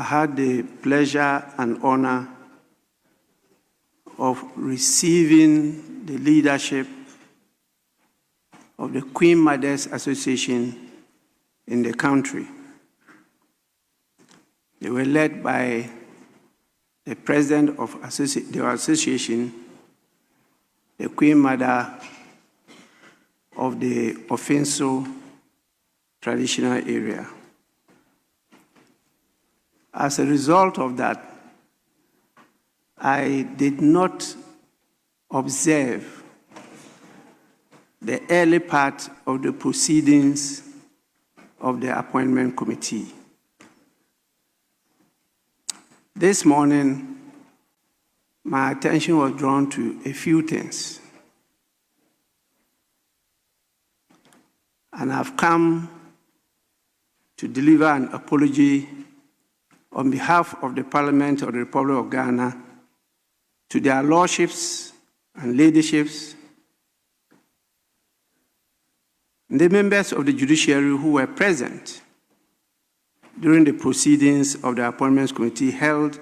I had the pleasure and honor of receiving the leadership of the Queen Mothers Association in the country. They were led by the president of the association, the Queen Mother of the Afenyo traditional area. As a result of that, I did not observe the early part of the proceedings of the appointment committee. This morning, my attention was drawn to a few things. And I've come to deliver an apology on behalf of the Parliament of the Republic of Ghana to their lordships and leaderships, the members of the judiciary who were present during the proceedings of the Appointments Committee held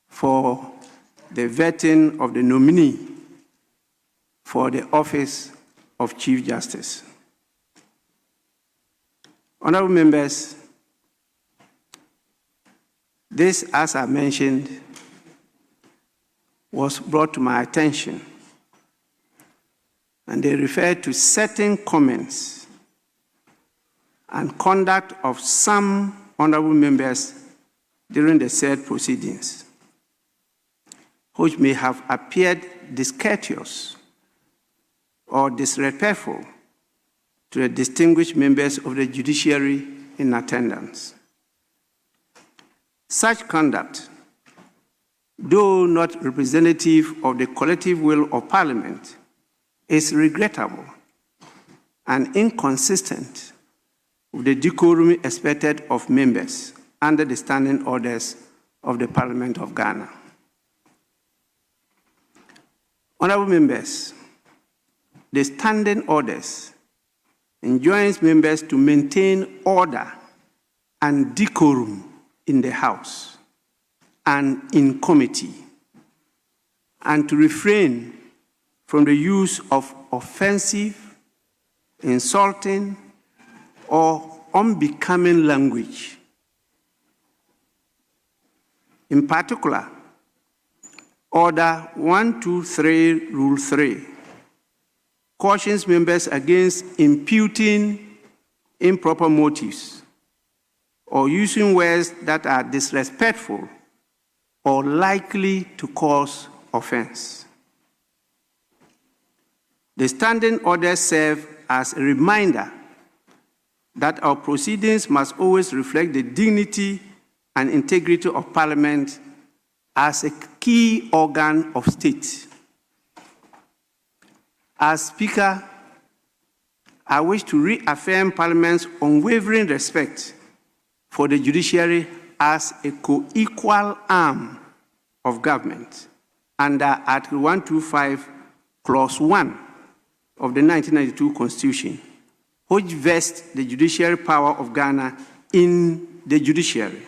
for the vetting of the nominee for the office of Chief Justice. Honorable members, this, as I mentioned, was brought to my attention, and they referred to certain comments and conduct of some honorable members during the said proceedings, which may have appeared discourteous or disrespectful to the distinguished members of the judiciary in attendance. Such conduct, though not representative of the collective will of Parliament, is regrettable and inconsistent with the decorum expected of members under the standing orders of the Parliament of Ghana. Honorable members, the standing orders enjoins members to maintain order and decorum in the House and in committee, and to refrain from the use of offensive, insulting, or unbecoming language. In particular, Order 123, Rule 3, cautions members against imputing improper motives or using words that are disrespectful or likely to cause offense. The standing orders serve as a reminder that our proceedings must always reflect the dignity and integrity of Parliament as a key organ of state. As Speaker, I wish to reaffirm Parliament's unwavering respect for the judiciary as a co-equal arm of government under Article 125, Clause 1 of the 1992 Constitution, which vests the judiciary power of Ghana in the judiciary.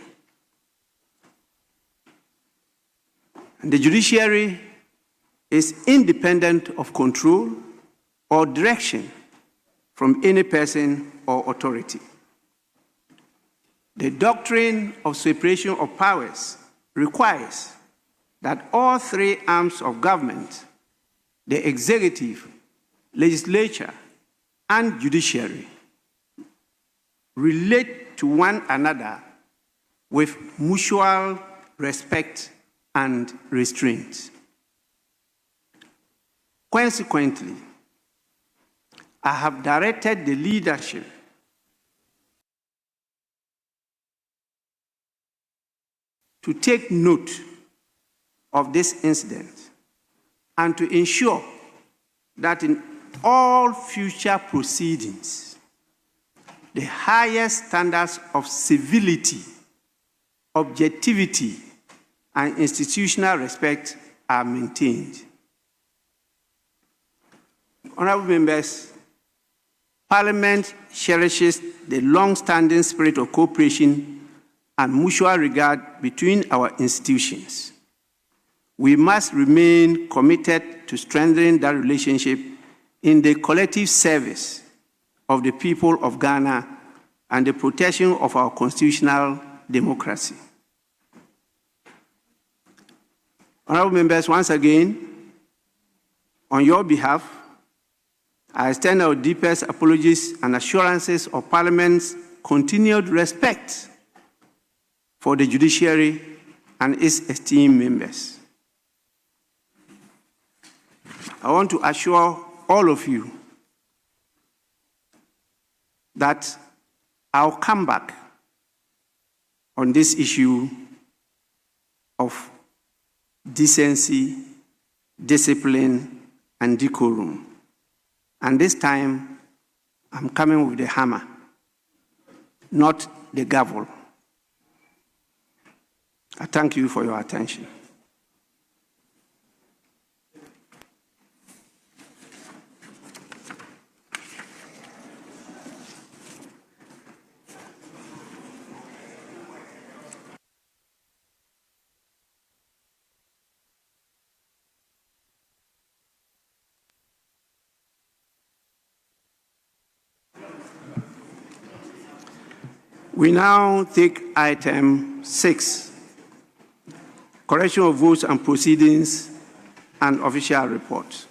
The judiciary is independent of control or direction from any person or authority. The doctrine of separation of powers requires that all three arms of government, the executive, legislature, and judiciary, relate to one another with mutual respect and restraint. Consequently, I have directed the leadership to take note of this incident and to ensure that in all future proceedings, the highest standards of civility, objectivity, and institutional respect are maintained. Honorable members, Parliament cherishes the long-standing spirit of cooperation and mutual regard between our institutions. We must remain committed to strengthening that relationship in the collective service of the people of Ghana and the protection of our constitutional democracy. Honorable members, once again, on your behalf, I extend our deepest apologies and assurances of Parliament's continued respect for the judiciary and its esteemed members. I want to assure all of you that I'll come back on this issue of decency, discipline, and decorum. And this time, I'm coming with the hammer, not the gavel. I thank you for your attention. We now take item 6, correction of votes and proceedings and official reports.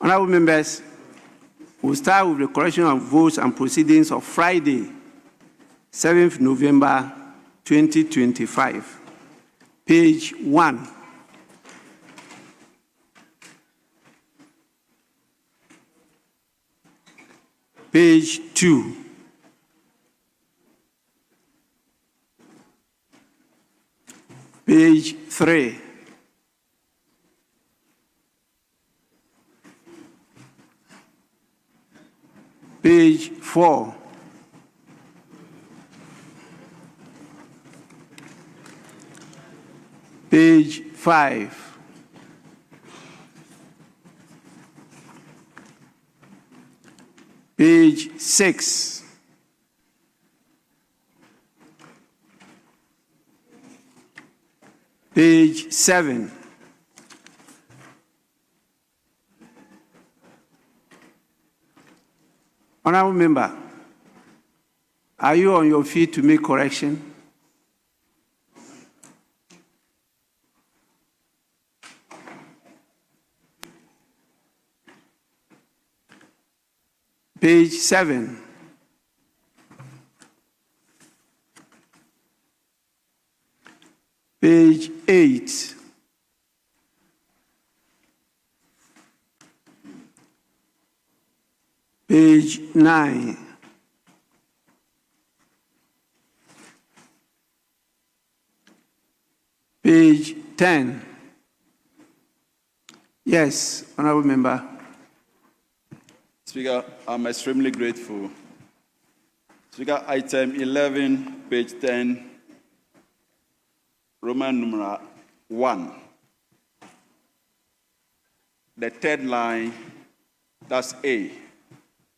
Honorable members, we'll start with the correction of votes and proceedings of Friday, 7th November 2025, page 1. Page 2. Page 3. Page 4. Page 5. Page 6. Page 7. Honorable member, are you on your feet to make correction? Page 7. Page 8. Page 9. Page 10. Yes, honorable member. Speaker, I'm extremely grateful. Speaker, item 11, page 10, Roman numeral 1. The third line, that's A,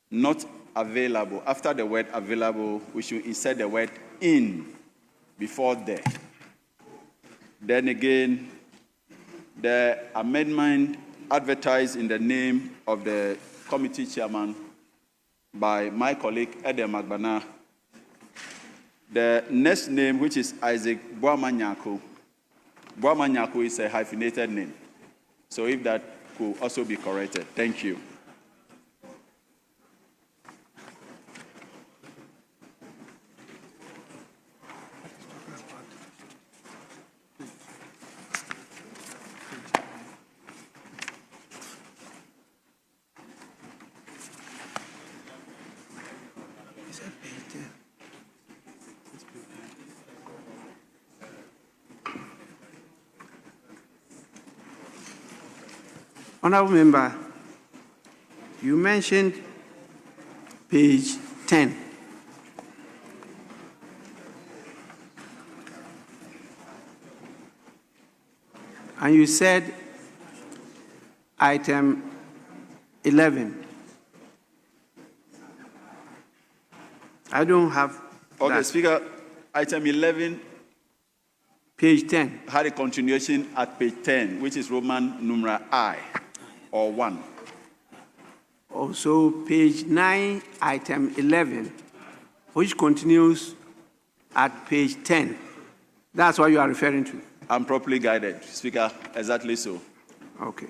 not available. After the word available, we should insert the word in before there. Then again, the amendment advertised in the name of the committee chairman by my colleague Edem Agbana. The next name, which is Isaac Boamanyako. Boamanyako is a hyphenated name. So if that could also be corrected. Thank you. Honorable member, you mentioned page 10. And you said item 11. I don't have Okay, That- Speaker, item 11 Page 10. had a continuation at page 10, which is Roman numeral I, or 1. Also, page 9, item 11, which continues at page 10. That's what you are referring to. I'm properly guided, Speaker, exactly so. Okay.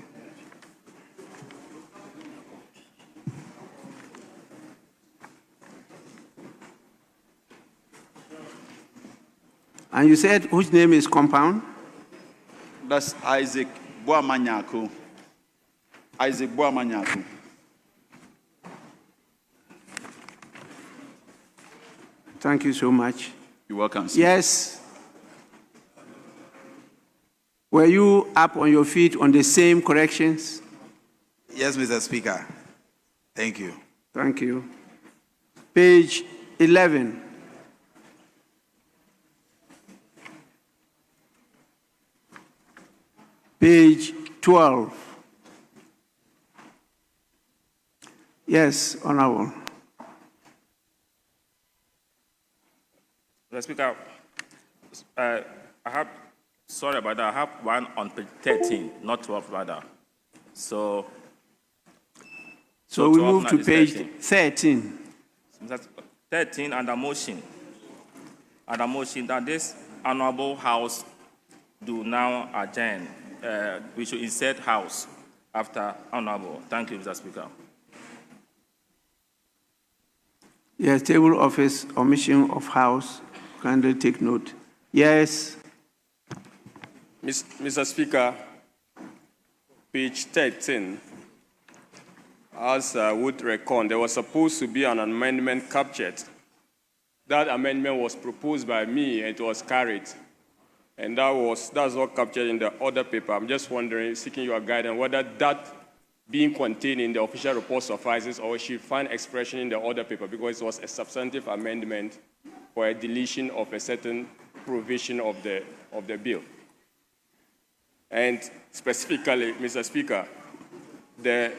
And you said whose name is compound? That's Isaac Boamanyako. Isaac Boamanyako. Thank you so much. You're welcome, sir. Yes. Were you up on your feet on the same corrections? Yes, Mr. Speaker. Thank you. Thank you. Page 11. Page 12. Yes, Honorable. Mr. Speaker, sorry about that. I have one on page 13, not 12 rather. So So we 12 move now to is page 13. 13. That's 13 under motion. Under motion that this honorable house do now adjourn. We should insert house after honorable. Thank you, Mr. Speaker. Yes, table office, omission of house. Kindly take note. Yes. Mr. Speaker, page 13, as I would reckon, there was supposed to be an amendment captured. That amendment was proposed by me and it was carried. And that's all captured in the order paper. I'm just wondering, seeking your guidance, whether that being contained in the official report suffices or should find expression in the order paper, because it was a substantive amendment for a deletion of a certain provision of the bill. And specifically, Mr. Speaker, the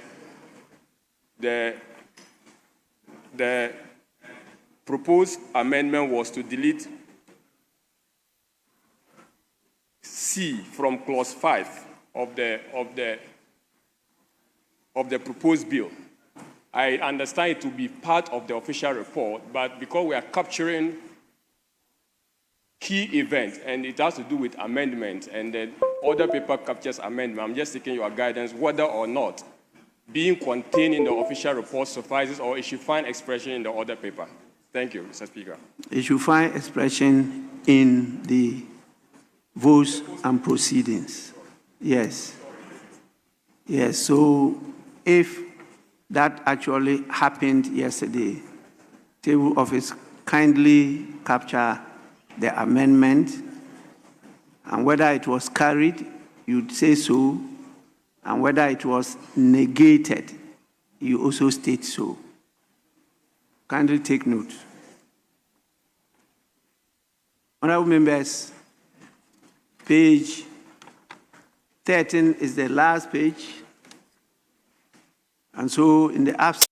proposed amendment was to delete C from clause 5 of the proposed bill. I understand it to be part of the official report, but because we are capturing key events and it has to do with amendments and the order paper captures amendment, I'm just seeking your guidance whether or not being contained in the official report suffices or it should find expression in the order paper. Thank you, Mr. Speaker. It should find expression in the votes and proceedings. Yes. Yes, so if that actually happened yesterday, table office kindly capture the amendment, and whether it was carried, you'd say so, and whether it was negated, you also state so. Kindly take note. Honorable members, page 13 is the last page. And so in the absence